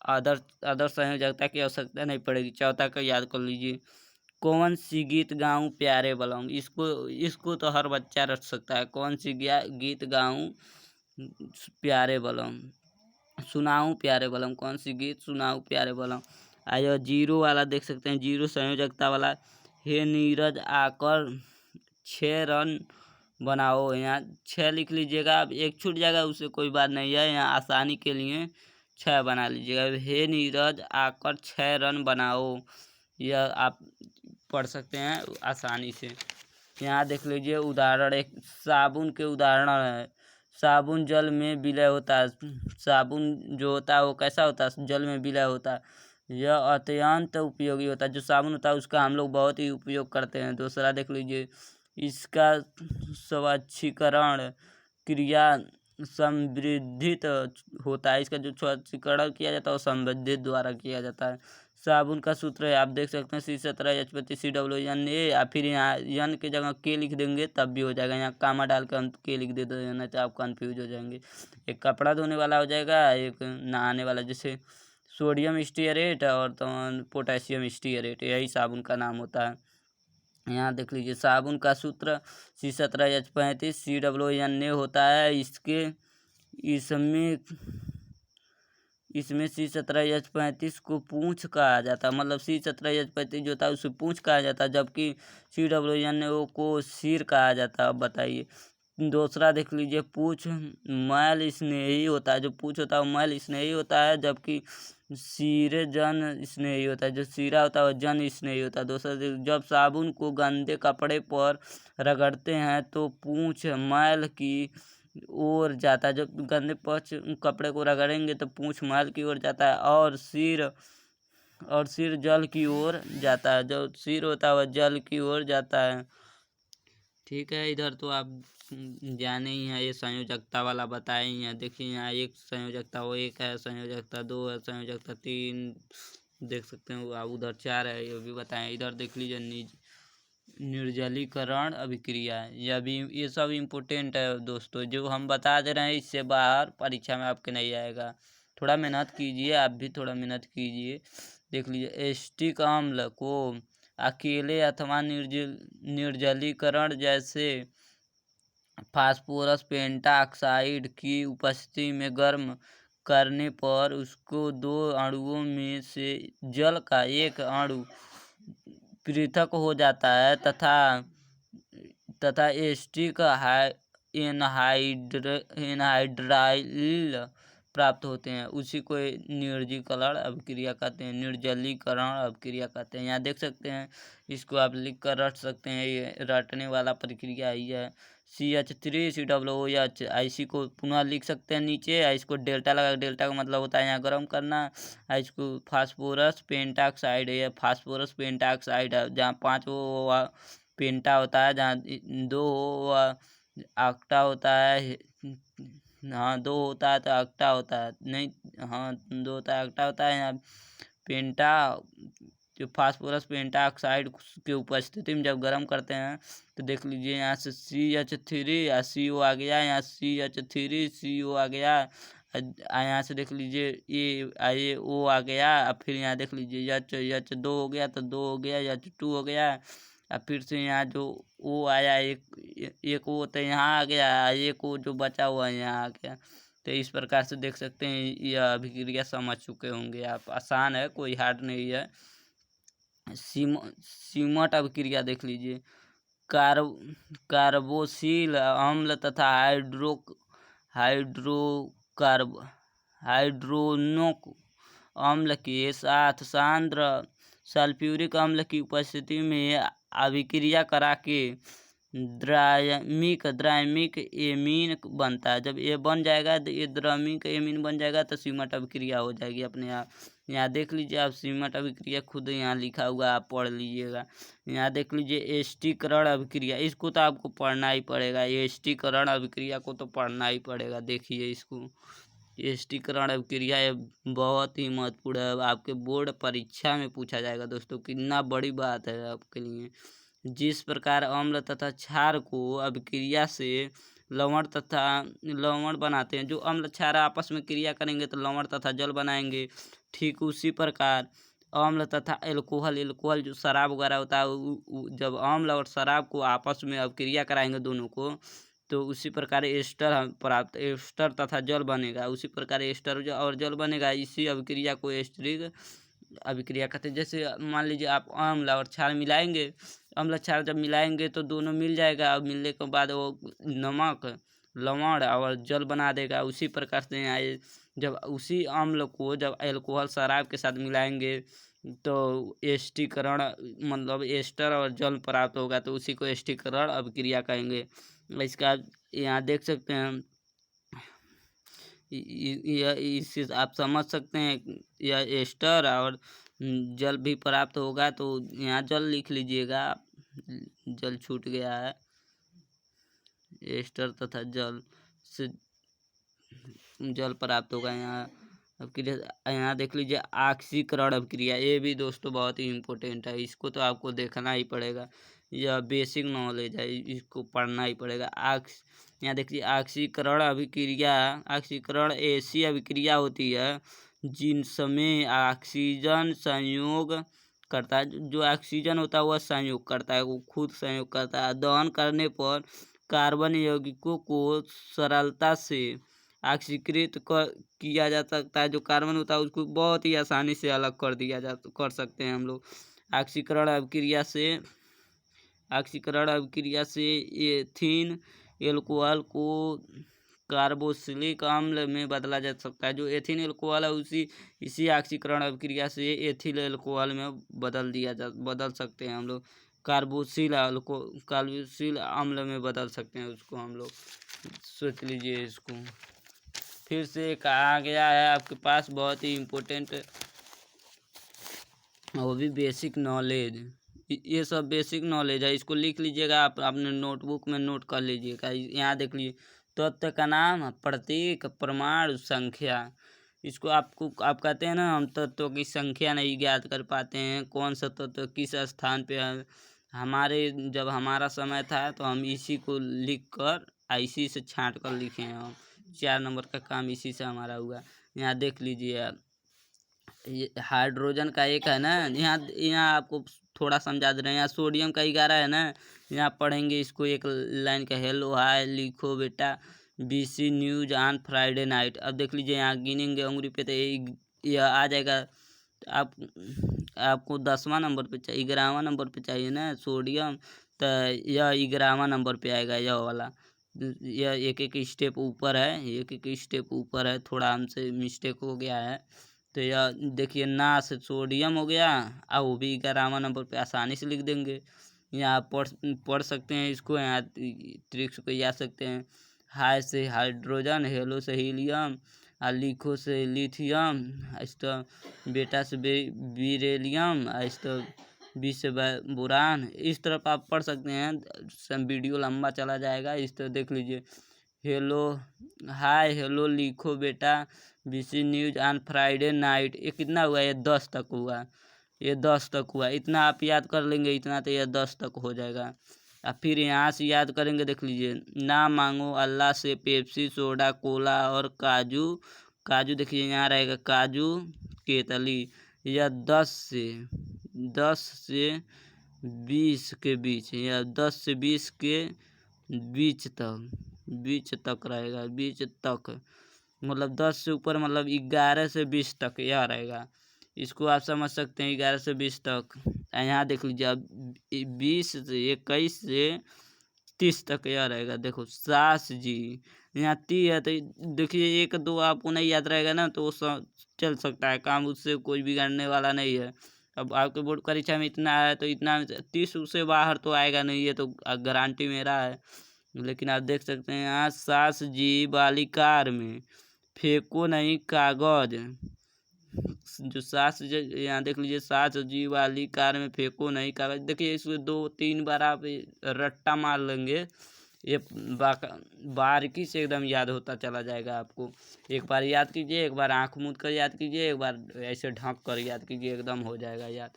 अदर संयोजकता की आवश्यकता नहीं पड़ेगी। चौथा का याद कर लीजिए, कौन सी गीत गाऊं प्यारे बलम। इसको तो हर बच्चा रट सकता है। कौन सी गीत गाऊं प्यारे बलम, सुनाऊं प्यारे बलम। कौन सी गीत सुनाऊं प्यारे बलम। आयो 0 वाला देख सकते हैं, 0 संयोजकता वाला, हे नीरज आकर 6 रन बनाओ। यहाँ 6 लिख लीजिएगा। अब एक छूट जाएगा, उससे कोई बात नहीं है। यहाँ आसानी के लिए 6 बना लीजिएगा। हे नीरज आकर 6 रन बनाओ, यह आप पढ़ सकते हैं आसानी से। यहाँ देख लीजिए उदाहरण, एक साबुन के उदाहरण है। साबुन जल में विलय होता है। साबुन जो होता है वो कैसा होता है, जल में विलय होता है। यह अत्यंत उपयोगी होता है। जो साबुन होता है उसका हम लोग बहुत ही उपयोग करते हैं। दूसरा देख लीजिए, इसका स्वच्छीकरण क्रिया संवृद्धित होता है। इसका जो स्वच्छीकरण किया जाता है वो संवृद्धित द्वारा किया जाता है। साबुन का सूत्र है, आप देख सकते हैं C17H25COONA, या फिर यहाँ यन की जगह के लिख देंगे तब भी हो जाएगा। यहाँ कामा डाल कर हम के लिख दे दो, नहीं तो आप कंफ्यूज हो जाएंगे। एक कपड़ा धोने वाला हो जाएगा, एक नहाने वाला, जैसे सोडियम स्टीयरेट और तो पोटेशियम स्टीयरेट, यही साबुन का नाम होता है। यहाँ देख लीजिए साबुन का सूत्र C17H35COONA होता है। इसमें C17H35 को पूंछ कहा जाता है। मतलब C17H35 जो होता है उसे पूंछ कहा जाता है, जबकि COONA को सिर कहा जाता है। अब बताइए। दूसरा देख लीजिए, पूंछ मैल स्नेही होता है। जो पूंछ होता है वो मैल स्नेही होता है, जबकि सिरे जन स्नेही होता है। जो सिरा होता है वो जन स्नेही होता है। दूसरा जब साबुन को गंदे कपड़े पर रगड़ते हैं तो पूंछ मैल की ओर जाता है। जब गंदे कपड़े को रगड़ेंगे तो पूंछ मैल की ओर जाता है, और सिर जल की ओर जाता है। जो सिर होता है वह जल की ओर जाता है। ठीक है, इधर तो आप जाने ही हैं, ये संयोजकता वाला बताए ही हैं। देखिए यहाँ एक संयोजकता, वो एक है, संयोजकता दो है, संयोजकता तीन देख सकते हैं, आप उधर चार है, ये भी बताएं। इधर देख लीजिए निर्जलीकरण अभिक्रिया, यह भी, ये सब इम्पोर्टेंट है दोस्तों। जो हम बता दे रहे हैं इससे बाहर परीक्षा में आपके नहीं आएगा। थोड़ा मेहनत कीजिए, आप भी थोड़ा मेहनत कीजिए। देख लीजिए, एसिटिक अम्ल को अकेले अथवा निर्जलीकरण जैसे फास्फोरस पेंटाऑक्साइड की उपस्थिति में गर्म करने पर उसको दो अणुओं में से जल का एक अणु पृथक हो जाता है तथा एसिटिक एनहाइड्राइल प्राप्त होते हैं। उसी को निर्जलीकरण अभिक्रिया कहते हैं, निर्जलीकरण अभिक्रिया कहते हैं। यहाँ देख सकते हैं, इसको आप लिख कर रट सकते हैं। ये रटने वाला प्रक्रिया ही है। CH3COOH, IC को पुनः लिख सकते हैं नीचे। इसको डेल्टा लगा, डेल्टा का मतलब होता है यहाँ गर्म करना। इसको फास्फोरस पेंटाऑक्साइड है, फास्फोरस पेंटाऑक्साइड है। जहाँ 5 वो पेंटा होता है, जहाँ 2 ऑक्टा होता है। हाँ 2 होता है तो ऑक्टा होता है, नहीं, हाँ 2 होता है, ऑक्टा होता है। यहाँ पेंटा, जो फास्फोरस पेंटाऑक्साइड की उपस्थिति में जब गर्म करते हैं तो देख लीजिए यहाँ से CH3 या CO आ गया, यहाँ CH3 CO आ गया। यहाँ से देख लीजिए ये O आ गया। अब फिर यहाँ देख लीजिए H 2 हो गया तो 2 हो गया, H2 हो गया। अब फिर से यहाँ जो O आया, एक O तो यहाँ आ गया, एक O जो बचा हुआ है यहाँ आ गया। तो इस प्रकार से देख सकते हैं, यह अभिक्रिया समझ चुके होंगे आप। आसान है, कोई हार्ड नहीं है। सीमट अभिक्रिया देख लीजिए, कार्बोक्सिल अम्ल तथा हाइड्रोनोक अम्ल के साथ सांद्र सल्फ्यूरिक अम्ल की उपस्थिति में अभिक्रिया करा के द्रायमिक एमीन बनता है। जब ये बन जाएगा, ये द्रायमिक एमीन बन जाएगा तो सीमट अभिक्रिया हो जाएगी अपने आप। यहाँ देख लीजिए आप, सीमट अभिक्रिया खुद यहाँ लिखा हुआ, आप पढ़ लीजिएगा। यहाँ देख लीजिए एस्टिकरण अभिक्रिया, इसको तो आपको पढ़ना ही पड़ेगा। एस्टिकरण अभिक्रिया को तो पढ़ना ही पड़ेगा। देखिए इसको, एस्टिकरण अभिक्रिया ये बहुत ही महत्वपूर्ण है, आपके बोर्ड परीक्षा में पूछा जाएगा दोस्तों। कितना बड़ी बात है आपके लिए। जिस प्रकार अम्ल तथा क्षार को अभिक्रिया से लवण बनाते हैं, जो अम्ल क्षार आपस में क्रिया करेंगे तो लवण तथा जल बनाएंगे, ठीक उसी प्रकार अम्ल तथा एल्कोहल जो शराब वगैरह होता है, जब अम्ल और शराब को आपस में अभिक्रिया कराएंगे दोनों को, तो उसी प्रकार एस्टर तथा जल बनेगा। उसी प्रकार एस्टर और जल बनेगा। इसी अभिक्रिया को एस्टरिक अभिक्रिया कहते हैं। जैसे मान लीजिए आप अम्ल और क्षार मिलाएंगे, अम्ल क्षार जब मिलाएंगे तो दोनों मिल जाएगा, और मिलने के बाद वो नमक, लवण और जल बना देगा। उसी प्रकार से यहाँ जब उसी अम्ल को जब अल्कोहल शराब के साथ मिलाएंगे तो एष्टीकरण मतलब एस्टर और जल प्राप्त होगा तो उसी को एष्टीकरण अभिक्रिया कहेंगे। इसका यहाँ देख सकते हैं यह इससे आप समझ सकते हैं यह एस्टर और जल भी प्राप्त होगा। तो यहाँ जल लिख लीजिएगा, जल छूट गया है। एस्टर तथा जल से जल प्राप्त होगा। यहाँ अभिक्रिया यहाँ देख लीजिए ऑक्सीकरण अभिक्रिया, ये भी दोस्तों बहुत ही इम्पोर्टेंट है, इसको तो आपको देखना ही पड़ेगा। यह बेसिक नॉलेज है, इसको पढ़ना ही पड़ेगा। यहाँ देखिए ऑक्सीकरण अभिक्रिया, ऑक्सीकरण ऐसी अभिक्रिया होती है जिनमें ऑक्सीजन संयोग करता है। जो ऑक्सीजन होता है वह संयोग करता है, वो खुद संयोग करता है। दहन करने पर कार्बन यौगिकों को सरलता से ऑक्सीकृत किया जा सकता है। जो कार्बन होता है उसको बहुत ही आसानी से अलग कर सकते हैं हम लोग ऑक्सीकरण अभिक्रिया से एथीन एल्कोहल को कार्बोक्सिलिक अम्ल में बदला जा सकता है। जो एथीन एल्कोहल है इसी ऑक्सीकरण अभिक्रिया से एथिल एल्कोहल में बदल सकते हैं हम लोग। कार्बोक्सिल अम्ल में बदल सकते हैं उसको हम लोग, सोच लीजिए इसको। फिर से एक आ गया है आपके पास बहुत ही इम्पोर्टेंट, वो भी बेसिक नॉलेज। ये सब बेसिक नॉलेज है, इसको लिख लीजिएगा, आप अपने नोटबुक में नोट कर लीजिएगा। यहाँ देख लीजिए तत्व का नाम, प्रतीक, परमाणु संख्या। इसको आप कहते हैं ना हम तत्वों की संख्या नहीं ज्ञात कर पाते हैं, कौन सा तत्व किस स्थान पे है। जब हमारा समय था तो हम इसी को लिख कर इसी से छांट कर लिखे हैं हम। 4 नंबर का काम इसी से हमारा हुआ। यहाँ देख लीजिए ये हाइड्रोजन का एक है ना, यहाँ आपको थोड़ा समझा दे रहे हैं। यहाँ सोडियम का 11 है ना, यहाँ पढ़ेंगे इसको एक लाइन का। हेलो हाय लिखो बेटा, BC news on Friday night. अब देख लीजिए यहाँ गिनेंगे उंगली पे तो यह आ जाएगा। आपको 10वां नंबर पे चाहिए, 11वां नंबर पे चाहिए ना सोडियम, तो यह 11वां नंबर पे आएगा यह वाला। यह एक स्टेप ऊपर है, एक स्टेप ऊपर है, थोड़ा हमसे मिस्टेक हो गया है। तो यह देखिए ना से सोडियम हो गया, अब वो भी 11वां नंबर पे आसानी से लिख देंगे। यहाँ पढ़ सकते हैं इसको, यहाँ ट्रिक्स को याद सकते हैं। हाई से हाइड्रोजन, हेलो से हीलियम, लिखो से लिथियम, बेटा से बेरिलियम, बी से बोरान। इस तरफ आप पढ़ सकते हैं, वीडियो लंबा चला जाएगा। इस तरह देख लीजिए हेलो हाय हेलो लिखो बेटा, BC news on Friday night. ये कितना हुआ, ये 10 तक हुआ, ये 10 तक हुआ। इतना आप याद कर लेंगे, इतना तो ये 10 तक हो जाएगा। अब फिर यहाँ से याद करेंगे, देख लीजिए ना मांगो अल्लाह से पेप्सी सोडा कोला और काजू देखिए यहाँ रहेगा काजू केतली। यह 10 से 20 के बीच, या 10 से 20 के बीच तक रहेगा। बीच तक मतलब 10 से ऊपर मतलब 11 से 20 तक यह रहेगा। इसको आप समझ सकते हैं 11 से 20 तक। यहाँ देख लीजिए अब 20 से 21 से 30 तक यह रहेगा। देखो सास जी, यहाँ ती है तो देखिए 1 2 आपको नहीं याद रहेगा ना तो चल सकता है काम, उससे कोई बिगाड़ने वाला नहीं है। अब आपके बोर्ड परीक्षा में इतना है तो इतना 30 से बाहर तो आएगा नहीं, ये तो गारंटी मेरा है। लेकिन आप देख सकते हैं यहाँ सास जी वाली कार में फेंको नहीं कागज। जो यहाँ देख लीजिए सास जी वाली कार में फेंको नहीं कागज। देखिए इसको 2-3 बार आप रट्टा मार लेंगे, ये बारीकी से एकदम याद होता चला जाएगा आपको। एक बार याद कीजिए, एक बार आँख मूंद कर याद कीजिए, एक बार ऐसे ढक कर याद कीजिए, एकदम हो जाएगा याद।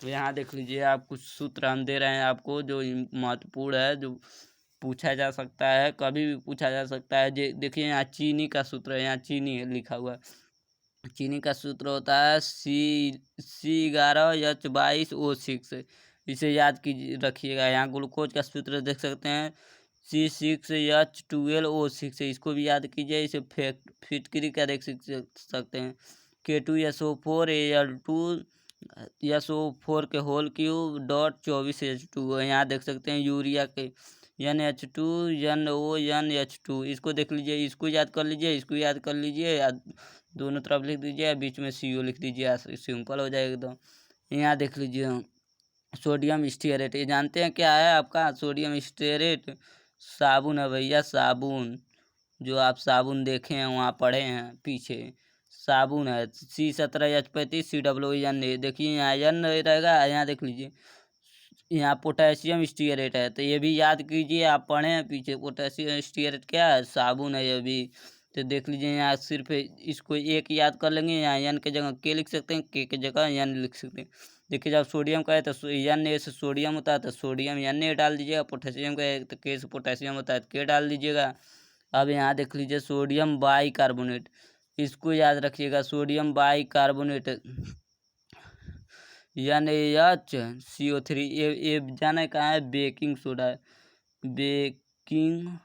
तो यहाँ देख लीजिए आप कुछ सूत्र हम दे रहे हैं आपको जो महत्वपूर्ण है, जो पूछा जा सकता है, कभी भी पूछा जा सकता है। देखिए यहाँ चीनी का सूत्र है, यहाँ चीनी लिखा हुआ है। चीनी का सूत्र होता है C11H22O6। इसे याद कीजिए रखिएगा। यहाँ ग्लूकोज का सूत्र देख सकते हैं C6H12O6, इसको भी याद कीजिए। इसे फिटकरी का देख सकते हैं K2SO4Al2SO4 के होल क्यूब .24H2। यहाँ देख सकते हैं यूरिया के NH2NONH2। इसको देख लीजिए, इसको याद कर लीजिए, इसको याद कर लीजिए, दोनों तरफ लिख दीजिए, बीच में CO लिख दीजिए, सिंपल हो जाएगा एकदम। यहाँ देख लीजिए सोडियम स्टीयरेट, ये जानते हैं क्या है आपका? सोडियम स्टीयरेट साबुन है भैया, साबुन। जो आप साबुन देखे हैं वहाँ पढ़े हैं पीछे, साबुन है। C17H35 COO, देखिए यहाँ एन रहेगा। यहाँ देख लीजिए यहाँ पोटेशियम स्टीयरेट है, तो ये भी याद कीजिए, आप पढ़े हैं पीछे। पोटेशियम स्टीयरेट क्या है? साबुन है ये भी। तो देख लीजिए यहाँ सिर्फ इसको एक याद कर लेंगे, यहाँ एन के जगह के लिख सकते हैं, के जगह एन लिख सकते हैं। देखिए जब सोडियम का है तो एन ए से सोडियम होता है तो सोडियम एन ए डाल दीजिएगा, पोटेशियम का है तो के से पोटेशियम होता है तो के डाल दीजिएगा। अब यहाँ देख लीजिए सोडियम बाई कार्बोनेट, इसको याद रखिएगा, सोडियम बाई कार्बोनेट NaHCO3। ये जाना है कहाँ है? बेकिंग सोडा, बेकिंग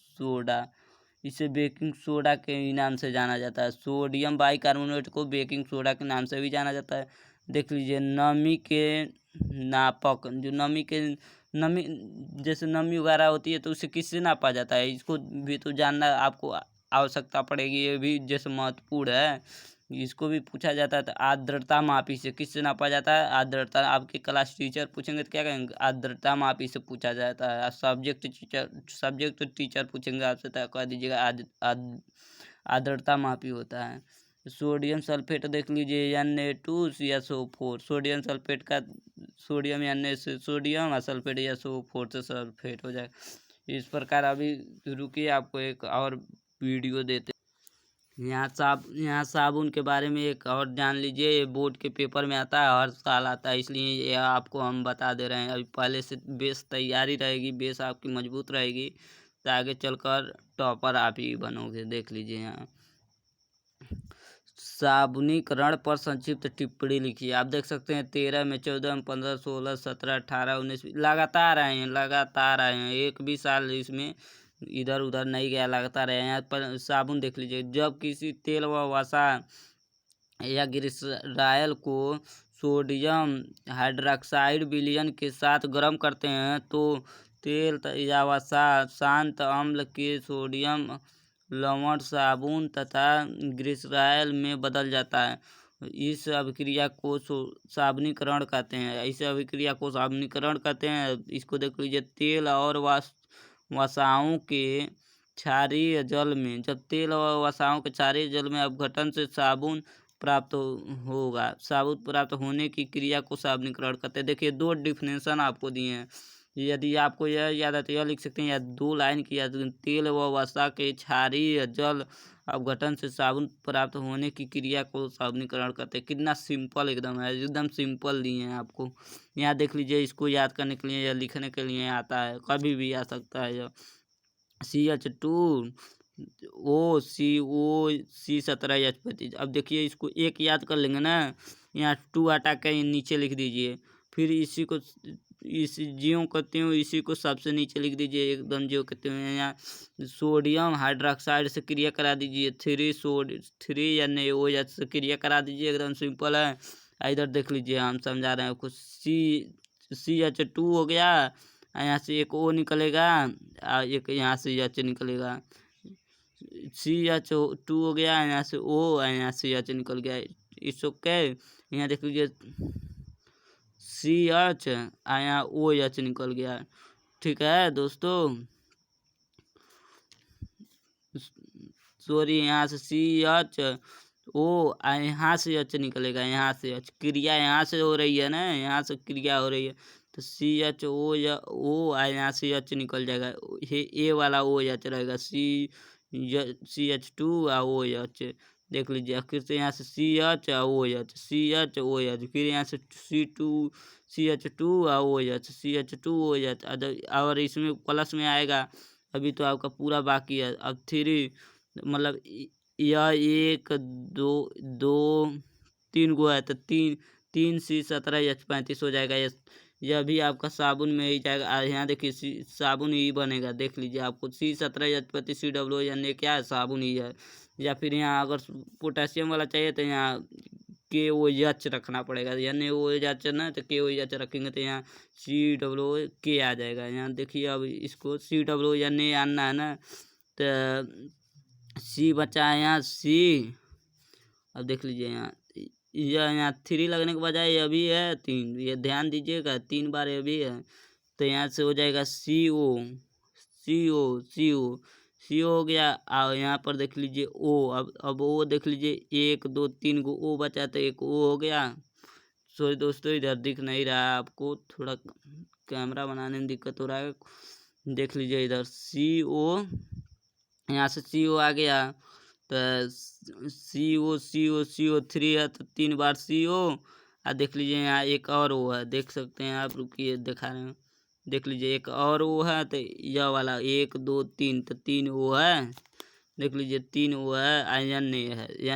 सोडा, इसे बेकिंग सोडा के ही नाम से जाना जाता है। सोडियम बाइकार्बोनेट को बेकिंग सोडा के नाम से भी जाना जाता है। देख लीजिए नमी के नापक, जो नमी जैसे नमी वगैरह होती है तो उसे किससे नापा जाता है? इसको भी तो जानना आपको आवश्यकता पड़ेगी, ये भी जैसे महत्वपूर्ण है, इसको भी पूछा जाता है। तो आर्द्रता मापी से किससे नापा जाता है? आर्द्रता। आपके क्लास टीचर पूछेंगे तो क्या कहेंगे? आर्द्रता मापी से पूछा जाता है। सब्जेक्ट टीचर पूछेंगे आपसे तो कह दीजिएगा आर्द्रता मापी होता है। सोडियम सल्फेट देख लीजिए Na2SO4, सोडियम सल्फेट का सोडियम Na से सोडियम और सल्फेट SO4 से सल्फेट हो जाएगा। इस प्रकार अभी रुकिए आपको एक और वीडियो देते। यहाँ साबुन के बारे में एक और जान लीजिए, ये बोर्ड के पेपर में आता है, हर साल आता है, इसलिए ये आपको हम बता दे रहे हैं। अभी पहले से बेस तैयारी रहेगी, बेस आपकी मजबूत रहेगी तो आगे चलकर टॉपर आप ही बनोगे। देख लीजिए यहाँ साबुनीकरण पर संक्षिप्त टिप्पणी लिखिए। आप देख सकते हैं 13 में, 14 में, 15, 16, 17, 18, 19 लगातार आए हैं, एक भी साल इसमें इधर उधर नहीं गया, लगातार है। यहाँ पर साबुन देख लीजिए, जब किसी तेल व वसा या ग्लिसरॉल को सोडियम हाइड्रॉक्साइड विलयन के साथ गर्म करते हैं तो तेल या वसा शांत अम्ल के सोडियम लवण साबुन तथा ग्लिसरॉल में बदल जाता है। इस अभिक्रिया को साबुनीकरण कहते हैं। इसको देख लीजिए, तेल और वसाओं के क्षारीय जल में, जब तेल और वसाओं के क्षारीय जल में अपघटन से साबुन प्राप्त होने की क्रिया को साबुनीकरण कहते हैं। देखिए 2 डिफिनेशन आपको दिए हैं, यदि आपको यह याद है तो यह लिख सकते हैं, या 2 लाइन की याद। तेल व वसा के क्षारीय जल अपघटन से साबुन प्राप्त होने की क्रिया को साबुनीकरण कहते हैं। कितना सिंपल एकदम है, एकदम सिंपल दिए हैं आपको। यहाँ देख लीजिए, इसको याद करने के लिए या लिखने के लिए आता है, कभी भी आ सकता है। CH2OCO C17H35। अब देखिए इसको एक याद कर लेंगे ना, यहाँ 2 हटा के नीचे लिख दीजिए, फिर इसी को ज्यों करते हो इसी को सबसे नीचे लिख दीजिए, एकदम ज्यों करते हो। यहाँ सोडियम हाइड्रोक्साइड से क्रिया करा दीजिए, 3 NaOH से क्रिया करा दीजिए, एकदम सिंपल है। इधर देख लीजिए, हम समझा रहे हैं आपको। CH2 हो गया, यहाँ से एक O निकलेगा, एक यहाँ से H निकलेगा। CH2 हो गया, यहाँ से O, यहाँ से H निकल गया। It's okay. यहाँ देख लीजिए CH, यहाँ OH निकल गया। ठीक है दोस्तों, सॉरी, यहाँ से CHO, यहाँ से H निकलेगा, यहाँ से H, क्रिया यहाँ से हो रही है ना, यहाँ से क्रिया हो रही है तो CHO या O, यहाँ से H निकल जाएगा, ये A वाला OH रहेगा, CH2 OH। देख लीजिए फिर से यहाँ से CH OH, CH OH, फिर यहाँ से CH2 OH, CH2 OH, और इसमें प्लस में आएगा। अभी तो आपका पूरा बाकी है। अब 3 मतलब यह 1 2 3 गो है तो 3 C17H35 हो जाएगा। यह भी आपका साबुन में ही जाएगा। यहाँ देखिए साबुन ही बनेगा। देख लीजिए, आपको C17H35 COO क्या है? साबुन ही है। या फिर यहाँ अगर पोटेशियम वाला चाहिए तो यहाँ KOH रखना पड़ेगा, NaOH ना, तो KOH रखेंगे तो यहाँ COO आ जाएगा। यहाँ देखिए अब इसको COO आना है ना, तो C बचा है यहाँ C। अब देख लीजिए यहाँ यह यहाँ 3 लगने के बजाय ये भी है 3, ये ध्यान दीजिएगा 3 बार ये भी है। तो यहाँ से हो जाएगा CO हो गया। और यहाँ पर देख लीजिए O, अब O देख लीजिए 1 2 3 को O बचा तो एक O हो गया। सॉरी दोस्तों, इधर दिख नहीं रहा है आपको, थोड़ा कैमरा बनाने में दिक्कत हो रहा है। देख लीजिए इधर CO, यहाँ से CO आ गया तो CO3 है तो 3 बार CO। और देख लीजिए यहाँ एक और O है, देख सकते हैं आप, रुकिए दिखा रहे हैं। देख लीजिए एक और O है तो यह वाला 1 2 3 तो 3 O है। देख लीजिए 3 O है।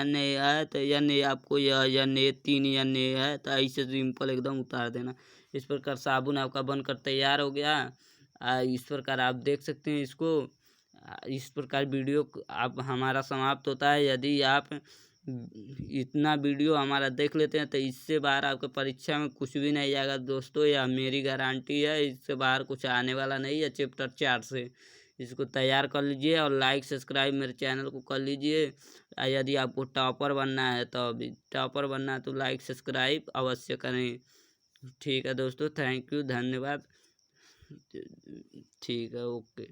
NA है तो NA आपको यह NA 3 NA है तो ऐसे सिंपल एकदम उतार देना। इस प्रकार साबुन आपका बनकर तैयार हो गया। इस प्रकार आप देख सकते हैं इसको। इस प्रकार वीडियो आप हमारा समाप्त होता है। यदि आप इतना वीडियो हमारा देख लेते हैं तो इससे बाहर आपके परीक्षा में कुछ भी नहीं जाएगा दोस्तों, यह मेरी गारंटी है। इससे बाहर कुछ आने वाला नहीं है चैप्टर 4 से। इसको तैयार कर लीजिए और लाइक सब्सक्राइब मेरे चैनल को कर लीजिए। यदि आपको टॉपर बनना है तो अभी टॉपर बनना है तो लाइक सब्सक्राइब अवश्य करें। ठीक है दोस्तों, थैंक यू, धन्यवाद। ठीक है, ओके।